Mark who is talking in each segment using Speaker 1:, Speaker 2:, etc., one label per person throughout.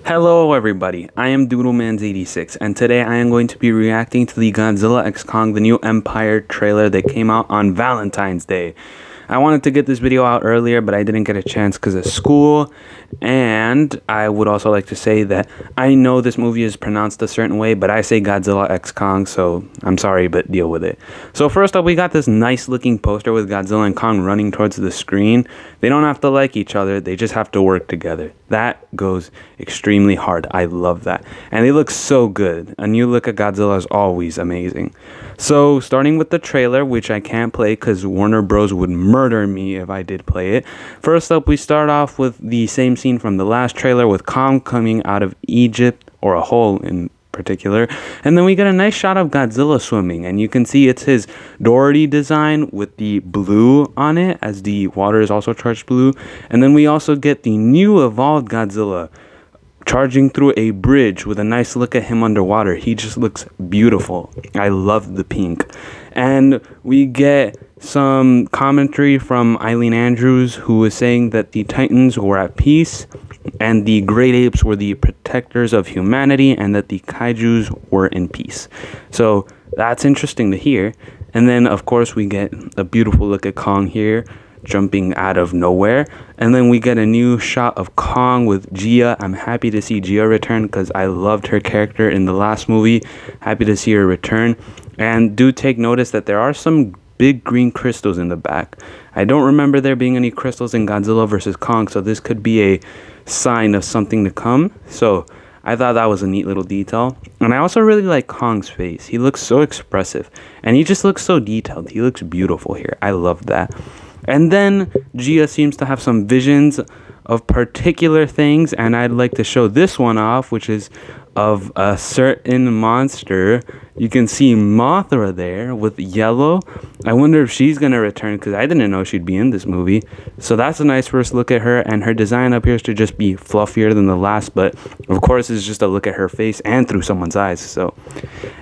Speaker 1: Hello everybody, I am Doodlemans86 and today I am going to be reacting to the Godzilla X Kong The New Empire trailer that came out on Valentine's Day. I wanted to get this video out earlier, but I didn't get a chance because of school. And I would also like to say that I know this movie is pronounced a certain way, but I say Godzilla X Kong, so I'm sorry, but deal with it. So first up, we got this nice looking poster with Godzilla and Kong running towards the screen. They don't have to like each other, they just have to work together. That goes extremely hard. I love that. And they look so good. A new look at Godzilla is always amazing. So starting with the trailer, which I can't play because Warner Bros. Would murder me if I did play it. First up, we start off with the same scene from the last trailer with Kong coming out of Egypt, or a hole in particular, and then we get a nice shot of Godzilla swimming, and you can see it's his Doherty design with the blue on it, as the water is also charged blue. And then we also get the new evolved Godzilla charging through a bridge with a nice look at him underwater. He just looks beautiful. I love the pink. And we get some commentary from Eileen Andrews, who was saying that the Titans were at peace and the great apes were the protectors of humanity and that the kaijus were in peace. So that's interesting to hear. And then of course we get a beautiful look at Kong here jumping out of nowhere, and then we get a new shot of Kong with Gia. I'm happy to see Gia return because I loved her character in the last movie. Happy to see her return. And do take notice that there are some big green crystals in the back. I don't remember there being any crystals in Godzilla vs. Kong, so this could be a sign of something to come. So I thought that was a neat little detail. And I also really like Kong's face. He looks so expressive and he just looks so detailed. He looks beautiful here. I love that. And then Gia seems to have some visions of particular things, and I'd like to show this one off, which is of a certain monster. You can see Mothra there with yellow. I wonder if she's gonna return because I didn't know she'd be in this movie. So that's a nice first look at her, and her design appears to just be fluffier than the last, but of course it's just a look at her face and through someone's eyes. So,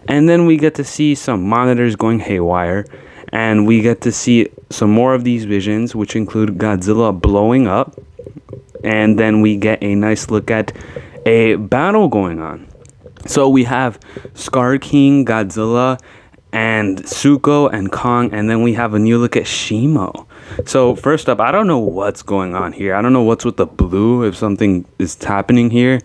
Speaker 1: and then we get to see some monitors going haywire. And we get to see some more of these visions, which include Godzilla blowing up. And then we get a nice look at a battle going on. So we have Scar King, Godzilla, and Zuko and Kong. And then we have a new look at Shimo. So first up, I don't know what's going on here. I don't know what's with the blue, if something is happening here.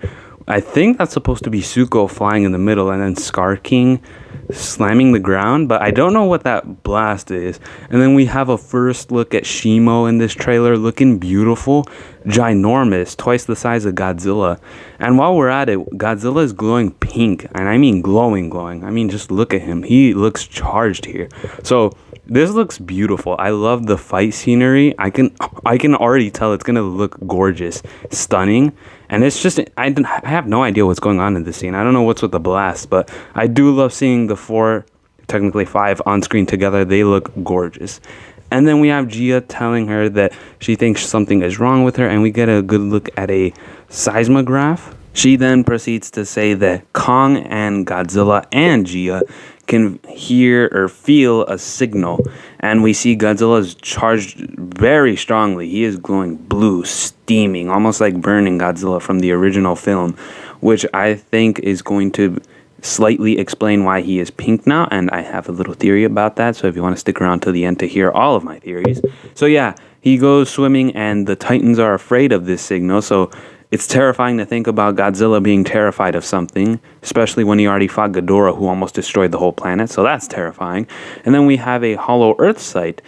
Speaker 1: I think that's supposed to be Zuko flying in the middle and then Scar King slamming the ground, but I don't know what that blast is. And then we have a first look at Shimo in this trailer, looking beautiful, ginormous, twice the size of Godzilla. And while we're at it, Godzilla is glowing pink, and I mean glowing. I mean, just look at him. He looks charged here. So this looks beautiful. I love the fight scenery. I can already tell it's gonna look gorgeous, stunning. And it's just, I have no idea what's going on in this scene. I don't know what's with the blast, but I do love seeing the technically five on screen together. They look gorgeous. And then we have Gia telling her that she thinks something is wrong with her, and we get a good look at a seismograph. She then proceeds to say that Kong and Godzilla and Gia can hear or feel a signal, and we see Godzilla is charged very strongly. He is glowing blue, steaming, almost like burning Godzilla from the original film, which I think is going to slightly explain why he is pink now, and I have a little theory about that, so if you want to stick around till the end to hear all of my theories. So yeah, he goes swimming and the Titans are afraid of this signal, so it's terrifying to think about Godzilla being terrified of something, especially when he already fought Ghidorah, who almost destroyed the whole planet, so that's terrifying. And then we have a hollow earth site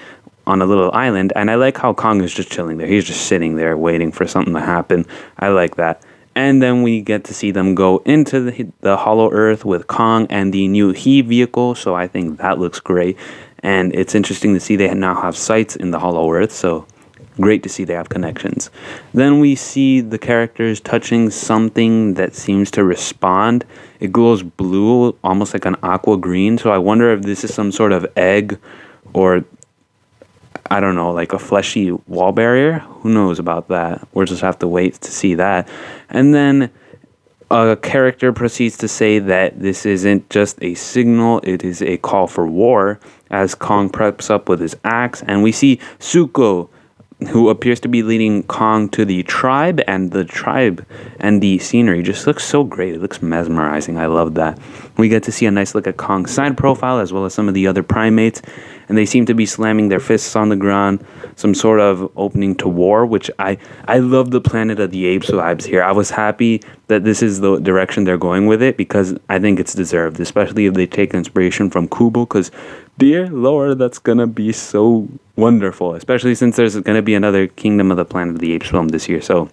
Speaker 1: on a little island, and I like how Kong is just chilling there. He's just sitting there waiting for something to happen. I like that. And then we get to see them go into the hollow earth with Kong and the new He vehicle, so I think that looks great. And it's interesting to see they now have sites in the hollow earth, so great to see they have connections. Then we see the characters touching something that seems to respond. It glows blue, almost like an aqua green, so I wonder if this is some sort of egg or, I don't know, like a fleshy wall barrier. Who knows about that? We'll just have to wait to see that. And then a character proceeds to say that this isn't just a signal, it is a call for war, as Kong preps up with his axe, and we see Zuko who appears to be leading Kong to the tribe, and the scenery just looks so great. It looks mesmerizing. I love that. We get to see a nice look at Kong's side profile as well as some of the other primates, and they seem to be slamming their fists on the ground, some sort of opening to war, which I love the Planet of the Apes vibes here. I was happy that this is the direction they're going with it because I think it's deserved, especially if they take inspiration from Kubo, because dear Lord, that's gonna be so wonderful, especially since there's gonna be another Kingdom of the Planet of the Apes film this year. So,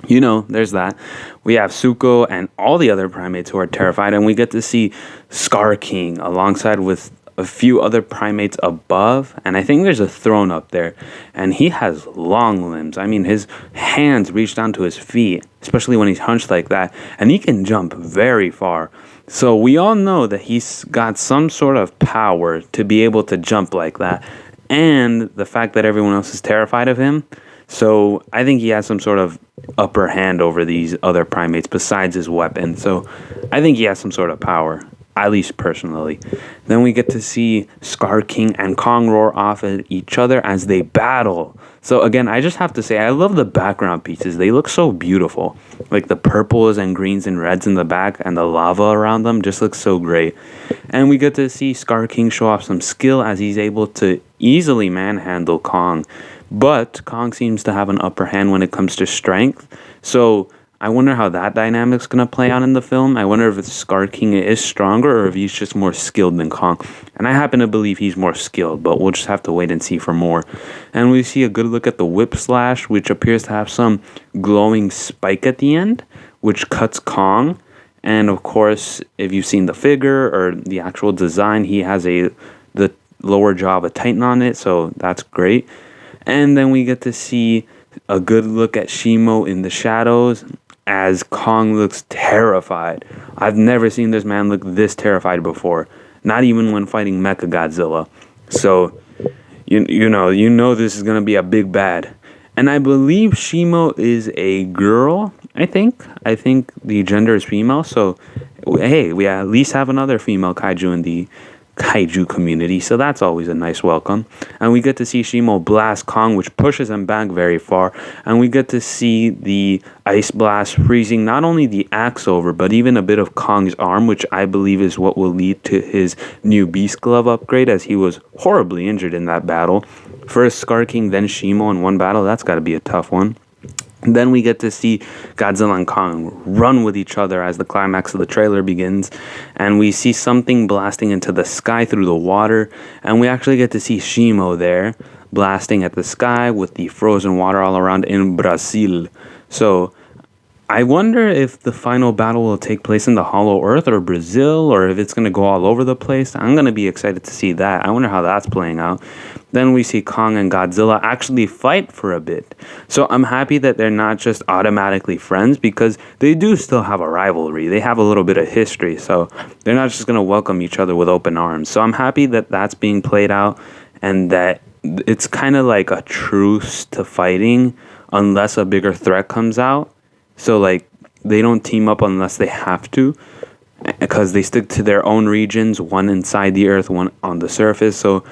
Speaker 1: there's that. We have Zuko and all the other primates who are terrified, and we get to see Scar King alongside with a few other primates above, and I think there's a throne up there, and he has long limbs. I mean, his hands reach down to his feet, especially when he's hunched like that, and he can jump very far. So we all know that he's got some sort of power to be able to jump like that, and the fact that everyone else is terrified of him. So I think he has some sort of upper hand over these other primates besides his weapon. So I think he has some sort of power, at least personally. Then we get to see Scar King and Kong roar off at each other as they battle. So again, I just have to say, I love the background pieces. They look so beautiful. Like the purples and greens and reds in the back and the lava around them just looks so great. And we get to see Scar King show off some skill as he's able to easily manhandle Kong. But Kong seems to have an upper hand when it comes to strength. So I wonder how that dynamic's going to play out in the film. I wonder if Scar King is stronger or if he's just more skilled than Kong. And I happen to believe he's more skilled, but we'll just have to wait and see for more. And we see a good look at the whip slash, which appears to have some glowing spike at the end, which cuts Kong. And of course, if you've seen the figure or the actual design, he has the lower jaw of a Titan on it, so that's great. And then we get to see a good look at Shimo in the shadows as Kong looks terrified. I've never seen this man look this terrified before, not even when fighting Mechagodzilla. So, you know this is going to be a big bad. And I believe Shimo is a girl, I think. I think the gender is female, so hey, we at least have another female kaiju in the kaiju community, so that's always a nice welcome. And we get to see Shimo blast Kong, which pushes him back very far, and we get to see the ice blast freezing not only the axe over, but even a bit of Kong's arm, which I believe is what will lead to his new Beast Glove upgrade, as he was horribly injured in that battle. First Scar King, then Shimo in one battle. That's got to be a tough one. Then we get to see Godzilla and Kong run with each other as the climax of the trailer begins. And we see something blasting into the sky through the water. And we actually get to see Shimo there blasting at the sky with the frozen water all around in Brazil. So I wonder if the final battle will take place in the Hollow Earth or Brazil, or if it's going to go all over the place. I'm going to be excited to see that. I wonder how that's playing out. Then we see Kong and Godzilla actually fight for a bit. So I'm happy that they're not just automatically friends, because they do still have a rivalry. They have a little bit of history, so they're not just going to welcome each other with open arms. So I'm happy that that's being played out, and that it's kind of like a truce to fighting unless a bigger threat comes out. So like they don't team up unless they have to, because they stick to their own regions, one inside the earth, one on the surface. So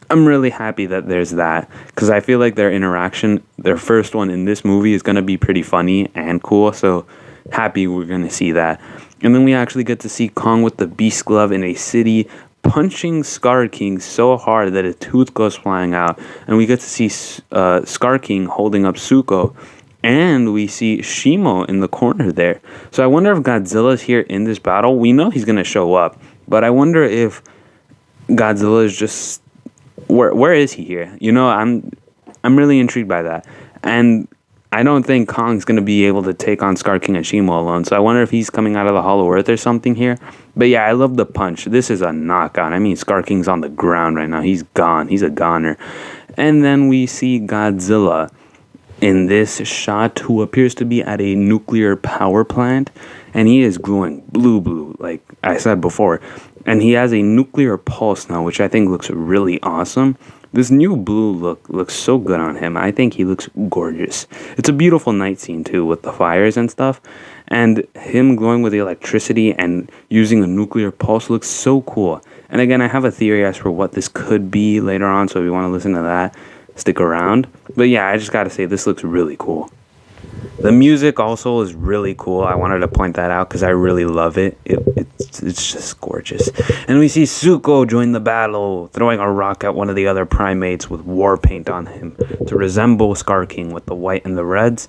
Speaker 1: I'm really happy that there's that, because I feel like their interaction, their first one in this movie, is going to be pretty funny and cool. So happy we're going to see that. And then we actually get to see Kong with the Beast Glove in a city, punching Scar King so hard that a tooth goes flying out. And we get to see Scar King holding up Zuko. And we see Shimo in the corner there. So I wonder if Godzilla's here in this battle. We know he's going to show up, but I wonder if Godzilla is just... Where is he here? I'm really intrigued by that. And I don't think Kong's going to be able to take on Scar King and Shimo alone. So I wonder if he's coming out of the Hollow Earth or something here. But yeah, I love the punch. This is a knockout. I mean, Scar King's on the ground right now. He's gone. He's a goner. And then we see Godzilla in this shot, who appears to be at a nuclear power plant. And he is glowing blue, like I said before. And he has a nuclear pulse now, which I think looks really awesome. This new blue look looks so good on him. I think he looks gorgeous. It's a beautiful night scene, too, with the fires and stuff. And him glowing with the electricity and using a nuclear pulse looks so cool. And again, I have a theory as for what this could be later on, so if you want to listen to that, stick around. But yeah, I just gotta say, this looks really cool. The music also is really cool. I wanted to point that out because I really love it. It's just gorgeous. And we see Zuko join the battle, throwing a rock at one of the other primates with war paint on him to resemble Scar King with the white and the reds.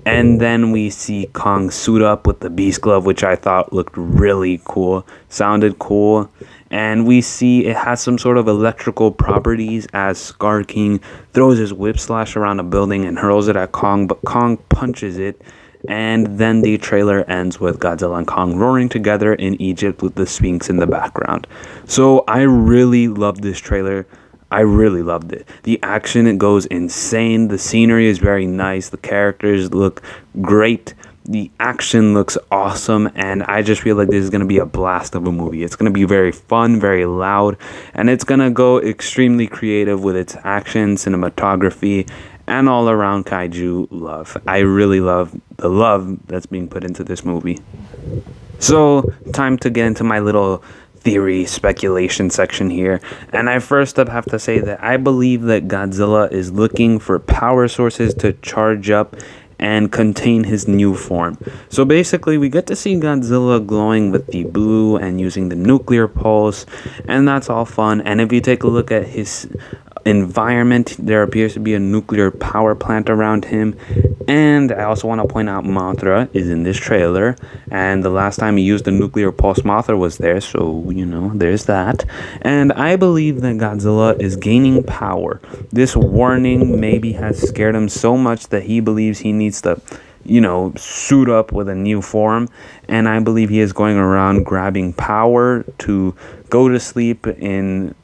Speaker 1: And then we see Kong suit up with the beast glove, which I thought looked really cool, sounded cool. And we see it has some sort of electrical properties as Scar King throws his whip slash around a building and hurls it at Kong, but Kong punches it. And then the trailer ends with Godzilla and Kong roaring together in Egypt with the Sphinx in the background. So I really loved this trailer. I really loved it. The action, it goes insane. The scenery is very nice. The characters look great. The action looks awesome, and I just feel like this is going to be a blast of a movie. It's going to be very fun, very loud, and it's going to go extremely creative with its action, cinematography, and all around kaiju love. I really love the love that's being put into this movie. So, time to get into my little theory speculation section here. And I first up have to say that I believe that Godzilla is looking for power sources to charge up and contain his new form. So basically, we get to see Godzilla glowing with the blue and using the nuclear pulse, and that's all fun. And if you take a look at his environment, there appears to be a nuclear power plant around him. And I also want to point out Mothra is in this trailer, and the last time he used the nuclear pulse, Mothra was there, so there's that. And I believe that Godzilla is gaining power. This warning maybe has scared him so much that he believes he needs to suit up with a new form, and I believe he is going around grabbing power to go to sleep in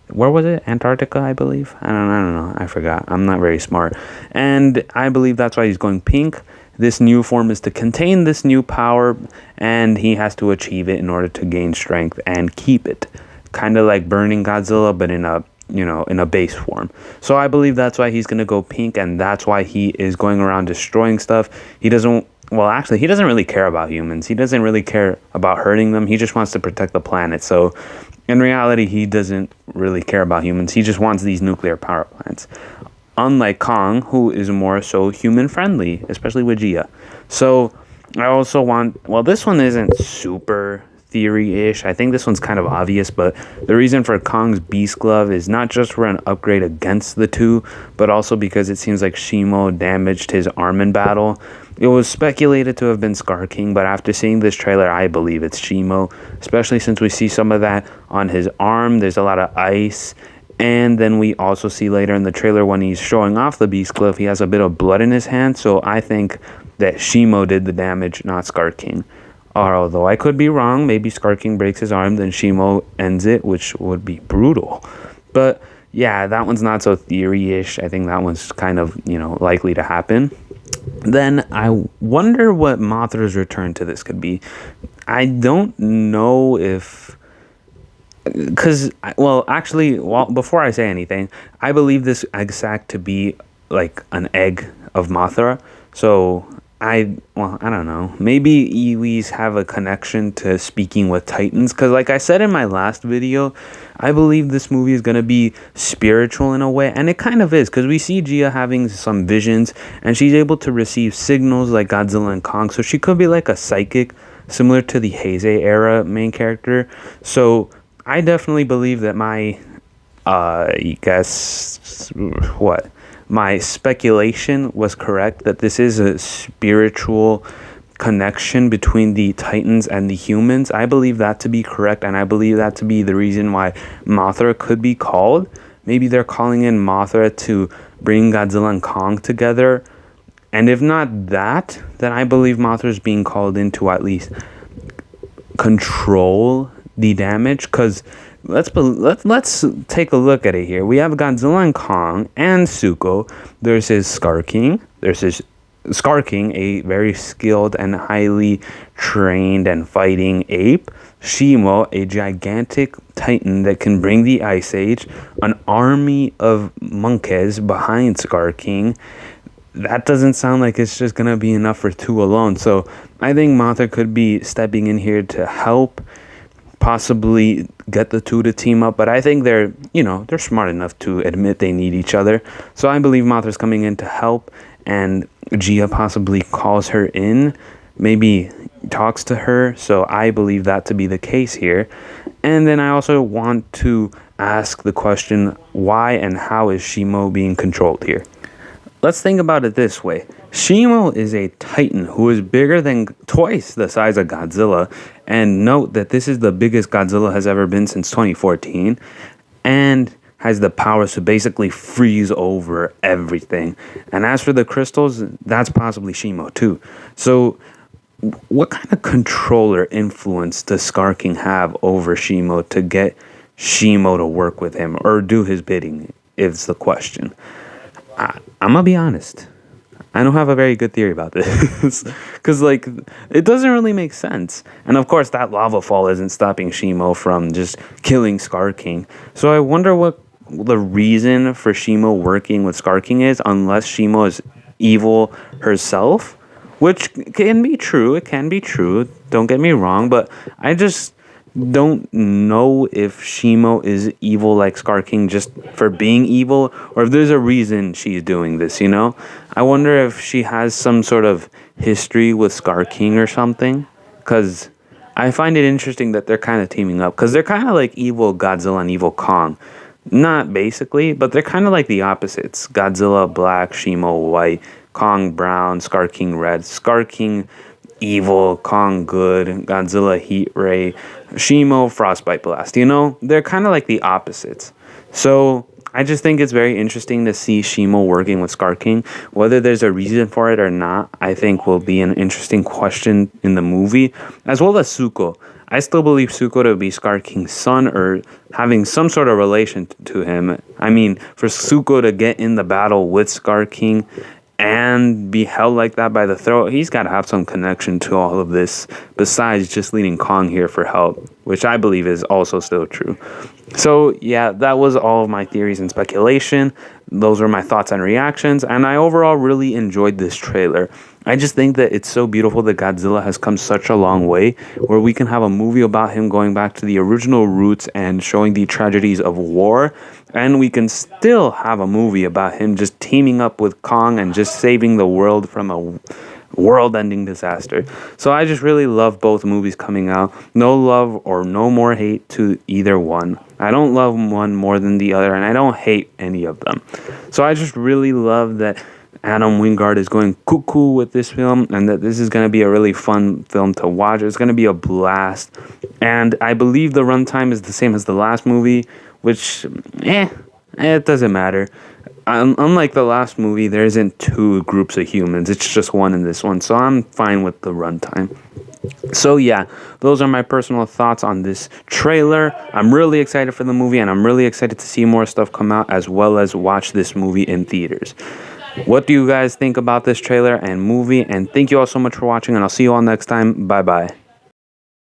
Speaker 1: where was it? Antarctica, I believe. I don't know. I forgot. I'm not very smart. And I believe that's why he's going pink. This new form is to contain this new power, and he has to achieve it in order to gain strength and keep it. Kind of like Burning Godzilla, but in a base form. So I believe that's why he's going to go pink, and that's why he is going around destroying stuff. He doesn't really care about humans. He doesn't really care about hurting them. He just wants to protect the planet. So in reality, he doesn't really care about humans. He just wants these nuclear power plants. Unlike Kong, who is more so human-friendly, especially with Gia. So I also this one isn't super theory-ish. I think this one's kind of obvious, but the reason for Kong's Beast Glove is not just for an upgrade against the two, but also because it seems like Shimo damaged his arm in battle. It was speculated to have been Scar King, but after seeing this trailer, I believe it's Shimo, especially since we see some of that on his arm. There's a lot of ice, and then we also see later in the trailer when he's showing off the Beast Glove, he has a bit of blood in his hand, so I think that Shimo did the damage, not Scar King. Although I could be wrong, maybe Scar King breaks his arm, then Shimo ends it, which would be brutal. But yeah, that one's not so theory-ish. I think that one's kind of, likely to happen. Then I wonder what Mothra's return to this could be. I don't know if... before I say anything, I believe this egg sac to be like an egg of Mothra. So I don't know. Maybe Iwis have a connection to speaking with Titans. Because like I said in my last video, I believe this movie is going to be spiritual in a way. And it kind of is. Because we see Gia having some visions. And she's able to receive signals like Godzilla and Kong. So she could be like a psychic. Similar to the Heisei era main character. So I definitely believe that my speculation was correct, that this is a spiritual connection between the Titans and the humans. I believe that to be correct, and I believe that to be the reason why Mothra could be called. Maybe they're calling in Mothra to bring Godzilla and Kong together. And if not that, then I believe Mothra is being called in to at least control the damage. Because let's take a look at it here. We have Godzilla and Kong and Zuko. There's his Scar King. There's his Scar King, a very skilled and highly trained and fighting ape. Shimo, a gigantic titan that can bring the Ice Age. An army of monkeys behind Scar King. That doesn't sound like it's just going to be enough for two alone. So I think Mothra could be stepping in here to help possibly get the two to team up, but I think they're smart enough to admit they need each other. So I believe Mothra's coming in to help, and Gia possibly calls her in, maybe talks to her. So I believe that to be the case here. And then I also want to ask the question, why and how is Shimo being controlled here? Let's think about it this way. Shimo is a titan who is bigger than twice the size of Godzilla. And note that this is the biggest Godzilla has ever been since 2014. And has the powers to basically freeze over everything. And as for the crystals, that's possibly Shimo too. So what kind of controller influence does Scar King have over Shimo to get Shimo to work with him or do his bidding is the question. I'm gonna be honest. I don't have a very good theory about this because it doesn't really make sense. And of course that lava fall isn't stopping Shimo from just killing Scar King. So I wonder what the reason for Shimo working with Scar King is, unless Shimo is evil herself, which can be true. It can be true. Don't get me wrong, but I just don't know if Shimo is evil like Scar King just for being evil, or if there's a reason she's doing this, I wonder if she has some sort of history with Scar King or something, because I find it interesting that they're kind of teaming up, because they're kind of like evil Godzilla and evil Kong. Not basically, but they're kind of like the opposites. Godzilla black, Shimo white, Kong brown, Scar King red. Scar King evil, Kong good, Godzilla heat ray, Shimo frostbite blast. They're kind of like the opposites. So I just think it's very interesting to see Shimo working with Scar King. Whether there's a reason for it or not, I think will be an interesting question in the movie, as well as Zuko. I still believe Zuko to be Scar King's son or having some sort of relation to him. I mean, for Zuko to get in the battle with Scar King and be held like that by the throat, he's got to have some connection to all of this besides just leading Kong here for help, which I believe is also still true. So yeah, that was all of my theories and speculation. Those were my thoughts and reactions, and I overall really enjoyed this trailer. I just think that it's so beautiful that Godzilla has come such a long way, where we can have a movie about him going back to the original roots and showing the tragedies of war, and we can still have a movie about him just teaming up with Kong and just saving the world from a world-ending disaster. So I just really love both movies coming out. No love or no more hate to either one. I don't love one more than the other, and I don't hate any of them. So I just really love that Adam Wingard is going cuckoo with this film, and that this is going to be a really fun film to watch. It's going to be a blast, and I believe the runtime is the same as the last movie, which, it doesn't matter. Unlike the last movie, there isn't two groups of humans. It's just one in this one, so I'm fine with the runtime. So yeah, those are my personal thoughts on this trailer. I'm really excited for the movie, and I'm really excited to see more stuff come out, as well as watch this movie in theaters. What do you guys think about this trailer and movie? And thank you all so much for watching, and I'll see you all next time. Bye bye.